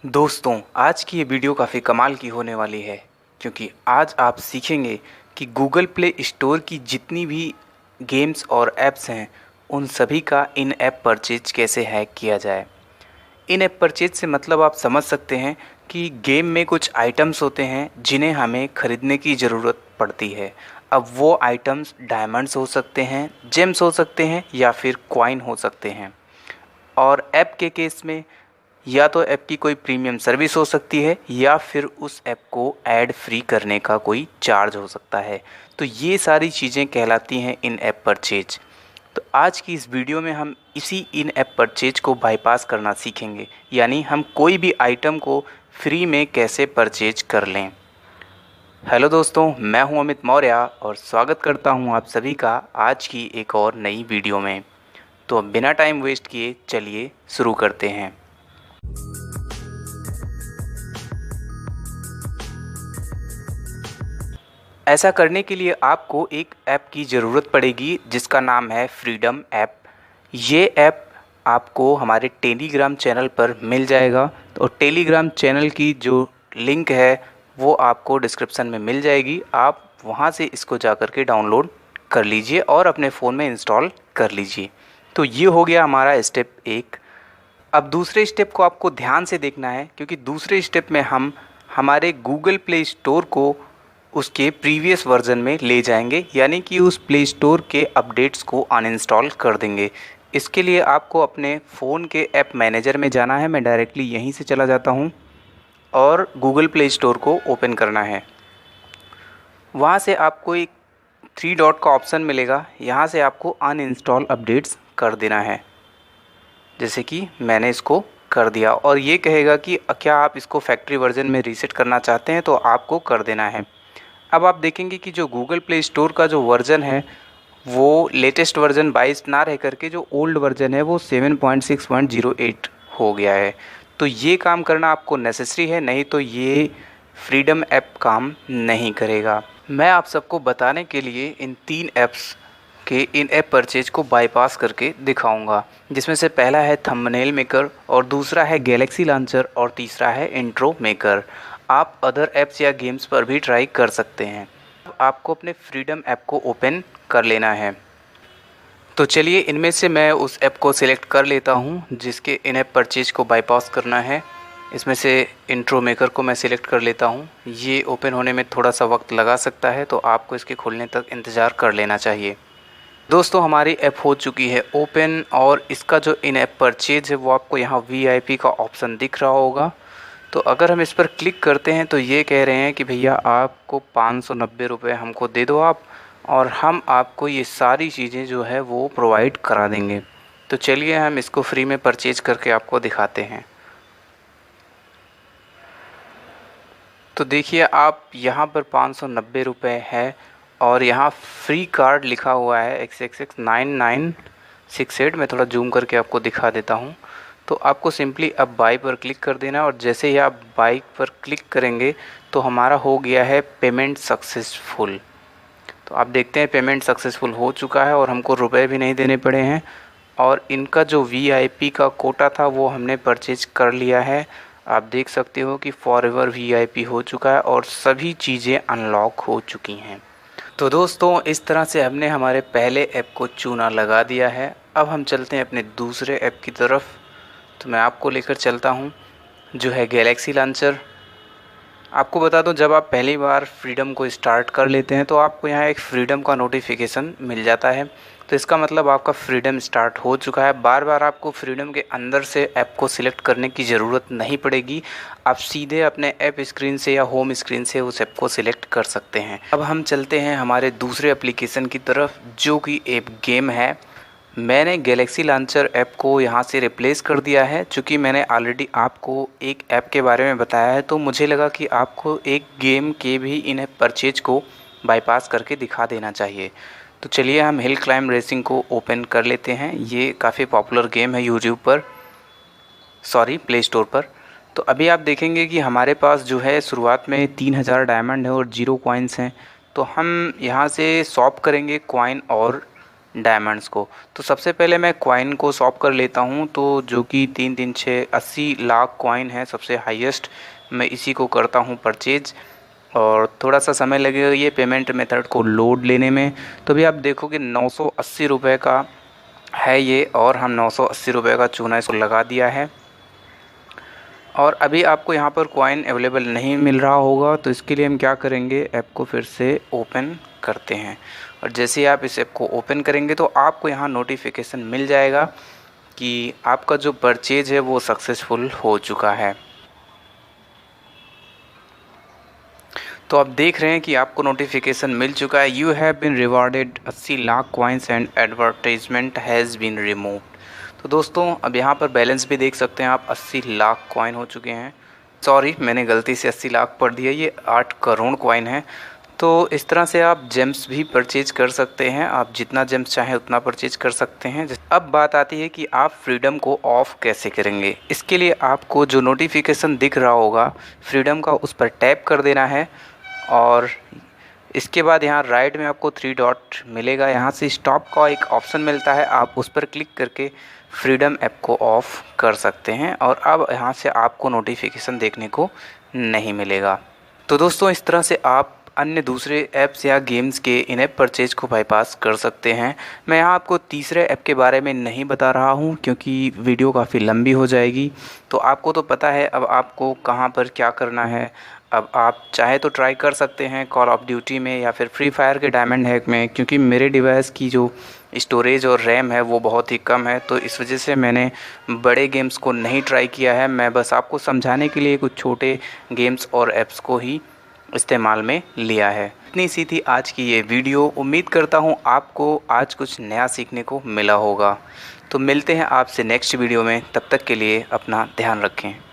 दोस्तों, आज की ये वीडियो काफ़ी कमाल की होने वाली है क्योंकि आज आप सीखेंगे कि गूगल प्ले स्टोर की जितनी भी गेम्स और ऐप्स हैं उन सभी का इन ऐप परचेज कैसे हैक किया जाए। इन ऐप परचेज से मतलब आप समझ सकते हैं कि गेम में कुछ आइटम्स होते हैं जिन्हें हमें ख़रीदने की ज़रूरत पड़ती है। अब वो आइटम्स डायमंड्स हो सकते हैं, जेम्स हो सकते हैं या फिर कॉइन हो सकते हैं। और ऐप के केस में या तो ऐप की कोई प्रीमियम सर्विस हो सकती है या फिर उस ऐप को ऐड फ्री करने का कोई चार्ज हो सकता है। तो ये सारी चीज़ें कहलाती हैं इन ऐप परचेज। तो आज की इस वीडियो में हम इसी इन ऐप परचेज को बाईपास करना सीखेंगे, यानी हम कोई भी आइटम को फ्री में कैसे परचेज कर लें। हेलो दोस्तों, मैं हूं अमित मौर्य और स्वागत करता हूं आप सभी का आज की एक और नई वीडियो में। तो अब बिना टाइम वेस्ट किए चलिए शुरू करते हैं। ऐसा करने के लिए आपको एक ऐप की ज़रूरत पड़ेगी जिसका नाम है फ्रीडम ऐप। ये ऐप आपको हमारे टेलीग्राम चैनल पर मिल जाएगा। तो टेलीग्राम चैनल की जो लिंक है वो आपको डिस्क्रिप्शन में मिल जाएगी। आप वहाँ से इसको जा कर के डाउनलोड कर लीजिए और अपने फ़ोन में इंस्टॉल कर लीजिए। तो ये हो गया हमारा स्टेप 1। अब दूसरे स्टेप को आपको ध्यान से देखना है क्योंकि दूसरे स्टेप में हम हमारे गूगल प्ले स्टोर को उसके प्रीवियस वर्जन में ले जाएंगे, यानी कि उस प्ले स्टोर के अपडेट्स को अनइंस्टॉल कर देंगे। इसके लिए आपको अपने फ़ोन के ऐप मैनेजर में जाना है। मैं डायरेक्टली यहीं से चला जाता हूँ और गूगल प्ले स्टोर को ओपन करना है। वहाँ से आपको एक 3 डॉट का ऑप्शन मिलेगा, यहाँ से आपको अनइंस्टॉल अपडेट्स कर देना है। जैसे कि मैंने इसको कर दिया और ये कहेगा कि क्या आप इसको फैक्ट्री वर्जन में रीसेट करना चाहते हैं, तो आपको कर देना है। अब आप देखेंगे कि जो गूगल प्ले स्टोर का जो वर्ज़न है वो लेटेस्ट वर्ज़न 22 ना रह करके जो ओल्ड वर्ज़न है वो 7.6.08 हो गया है। तो ये काम करना आपको नेसेसरी है, नहीं तो ये फ्रीडम ऐप काम नहीं करेगा। मैं आप सबको बताने के लिए इन 3 ऐप्स के इन ऐप परचेज को बाईपास करके दिखाऊंगा, जिसमें से पहला है थंबनेल मेकर और दूसरा है गैलेक्सी लॉन्चर और तीसरा है इंट्रो मेकर। आप अदर ऐप्स या गेम्स पर भी ट्राई कर सकते हैं। आपको अपने फ्रीडम ऐप को ओपन कर लेना है। तो चलिए इनमें से मैं उस ऐप को सिलेक्ट कर लेता हूं जिसके इन ऐप परचेज को बाईपास करना है। इसमें से इंट्रो मेकर को मैं सिलेक्ट कर लेता हूं। ये ओपन होने में थोड़ा सा वक्त लगा सकता है, तो आपको इसके खुलने तक इंतज़ार कर लेना चाहिए। दोस्तों, हमारी ऐप हो चुकी है ओपन और इसका जो इन ऐप परचेज है वो आपको यहाँ VIP का ऑप्शन दिख रहा होगा। तो अगर हम इस पर क्लिक करते हैं तो ये कह रहे हैं कि भैया आपको 590 रुपये हमको दे दो आप, और हम आपको ये सारी चीज़ें जो है वो प्रोवाइड करा देंगे। तो चलिए हम इसको फ्री में परचेज करके आपको दिखाते हैं। तो देखिए आप यहाँ पर 590 रुपये है और यहाँ फ्री कार्ड लिखा हुआ है XXX9968। मैं थोड़ा जूम करके आपको दिखा देता हूँ। तो आपको सिंपली अब बाई पर क्लिक कर देना है और जैसे ही आप बाई पर क्लिक करेंगे तो हमारा हो गया है पेमेंट सक्सेसफुल। तो आप देखते हैं पेमेंट सक्सेसफुल हो चुका है और हमको रुपए भी नहीं देने पड़े हैं। और इनका जो VIP का कोटा था वो हमने परचेज कर लिया है। आप देख सकते हो कि फॉरएवर VIP हो चुका है और सभी चीज़ें अनलॉक हो चुकी हैं। तो दोस्तों, इस तरह से हमने हमारे पहले ऐप को चूना लगा दिया है। अब हम चलते हैं अपने दूसरे ऐप की तरफ। तो मैं आपको लेकर चलता हूं जो है गैलेक्सी लॉन्चर। आपको बता दूं, जब आप पहली बार फ्रीडम को स्टार्ट कर लेते हैं तो आपको यहाँ एक फ्रीडम का नोटिफिकेशन मिल जाता है। तो इसका मतलब आपका फ्रीडम स्टार्ट हो चुका है। बार बार आपको फ्रीडम के अंदर से ऐप को सिलेक्ट करने की ज़रूरत नहीं पड़ेगी। आप सीधे अपने ऐप स्क्रीन से या होम स्क्रीन से उस ऐप को सिलेक्ट कर सकते हैं। अब हम चलते हैं हमारे दूसरे एप्लीकेशन की तरफ जो कि ऐप गेम है। मैंने गैलेक्सी लॉन्चर ऐप को यहाँ से रिप्लेस कर दिया है। चूँकि मैंने ऑलरेडी आपको एक ऐप के बारे में बताया है तो मुझे लगा कि आपको एक गेम के भी इन ऐप परचेज को बाईपास करके दिखा देना चाहिए। तो चलिए हम हिल क्लाइंब रेसिंग को ओपन कर लेते हैं। ये काफ़ी पॉपुलर गेम है यूट्यूब पर, प्ले स्टोर पर। तो अभी आप देखेंगे कि हमारे पास जो है शुरुआत में 3000 डायमंड है और 0 कॉइन्स हैं। तो हम यहाँ से शॉप करेंगे कॉइन और डायमंड्स को। तो सबसे पहले मैं कॉइन को शॉप कर लेता हूँ, तो जो कि 3 3 6 80 लाख कॉइन है सबसे हाईएस्ट, मैं इसी को करता हूँ परचेज। और थोड़ा सा समय लगेगा ये पेमेंट मेथड को लोड लेने में। तो अभी आप देखोगे 980 रुपये का है ये, और हम 980 रुपये का चूना इसको लगा दिया है। और अभी आपको यहाँ पर कॉइन अवेलेबल नहीं मिल रहा होगा, तो इसके लिए हम क्या करेंगे, ऐप को फिर से ओपन करते हैं। और जैसे ही आप इस ऐप को ओपन करेंगे तो आपको यहाँ नोटिफिकेशन मिल जाएगा कि आपका जो परचेज है वो सक्सेसफुल हो चुका है। तो आप देख रहे हैं कि आपको नोटिफिकेशन मिल चुका है, you have been rewarded 80 lakh coins and advertisement has been removed. तो दोस्तों अब यहाँ पर बैलेंस भी देख सकते हैं आप, 80 लाख कॉइन हो चुके हैं। सॉरी, मैंने गलती से 80 लाख पढ़ दिया, ये 8 करोड़ कॉइन है। तो इस तरह से आप जेम्स भी परचेज कर सकते हैं, आप जितना जेम्स चाहें उतना परचेज कर सकते हैं। अब बात आती है कि आप फ्रीडम को ऑफ़ कैसे करेंगे। इसके लिए आपको जो नोटिफिकेशन दिख रहा होगा फ्रीडम का, उस पर टैप कर देना है। और इसके बाद यहाँ राइट में आपको 3 डॉट मिलेगा, यहाँ से स्टॉप का एक ऑप्शन मिलता है, आप उस पर क्लिक करके फ्रीडम ऐप को ऑफ़ कर सकते हैं। और अब यहाँ से आपको नोटिफिकेशन देखने को नहीं मिलेगा। तो दोस्तों इस तरह से आप अन्य दूसरे ऐप्स या गेम्स के इन ऐप परचेज को बाईपास कर सकते हैं। मैं यहाँ आपको तीसरे ऐप के बारे में नहीं बता रहा हूँ क्योंकि वीडियो काफ़ी लंबी हो जाएगी। तो आपको तो पता है अब आपको कहाँ पर क्या करना है। अब आप चाहे तो ट्राई कर सकते हैं कॉल ऑफ ड्यूटी में या फिर फ्री फायर के डायमंड हैक में, क्योंकि मेरे डिवाइस की जो स्टोरेज और रैम है वो बहुत ही कम है, तो इस वजह से मैंने बड़े गेम्स को नहीं ट्राई किया है। मैं बस आपको समझाने के लिए कुछ छोटे गेम्स और ऐप्स को ही इस्तेमाल में लिया है। इतनी सी थी आज की ये वीडियो। उम्मीद करता हूँ आपको आज कुछ नया सीखने को मिला होगा। तो मिलते हैं आपसे नेक्स्ट वीडियो में, तब तक के लिए अपना ध्यान रखें।